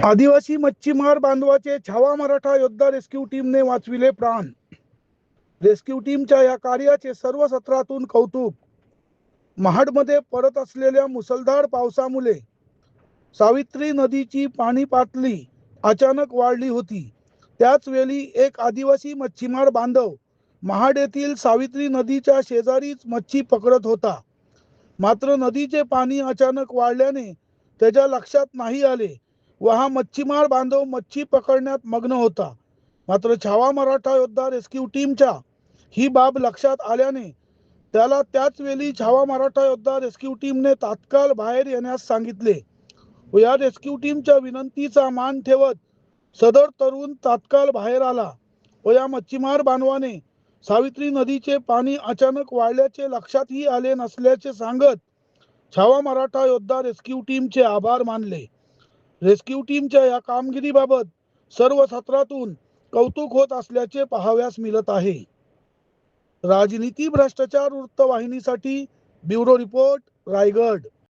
आदिवासी मच्छीमार बांधवाचे छावा मराठा योद्धा रेस्क्यू टीमने वाचविले प्राण। रेस्क्यू टीमच्या या कार्याचे सर्व सत्रातून कौतुक। महाडमध्ये पडत असलेल्या मुसळधार पावसामुळे सावित्री नदीची पाणी पातळी अचानक वाढली होती। त्याच वेळी एक आदिवासी मच्छीमार बांधव महाड येथील सावित्री नदीच्या शेजारीच मच्छी पकडत होता। मात्र नदीचे पाणी अचानक वाढल्याने त्याच्या लक्षात नाही आले व हा मच्छीमार बांधव मच्छी पकडण्यात मग्न होता। मात्र छावा मराठा योद्धा रेस्क्यू टीमच्या ही बाब लक्षात आल्याने त्याला त्याच वेळी छावा मराठा योद्धा रेस्क्यू टीमने तात्काळ बाहेर येण्यास सांगितले व या रेस्क्यू टीमच्या विनंतीचा मान ठेवत सदर तरुण तात्काळ बाहेर आला व या मच्छीमार बांधवाने सावित्री नदीचे पाणी अचानक वाढल्याचे लक्षातही आले नसल्याचे सांगत छावा मराठा योद्धा रेस्क्यू टीमचे आभार मानले। रेस्क्यू टीमच्या या कामगिरीबाबत सर्व सत्रातून कौतुक होत असल्याचे पाहाव्यास मिळत आहे। राजनीती भ्रष्टाचार वृत्तवाहिनीसाठी ब्युरो रिपोर्ट, रायगड।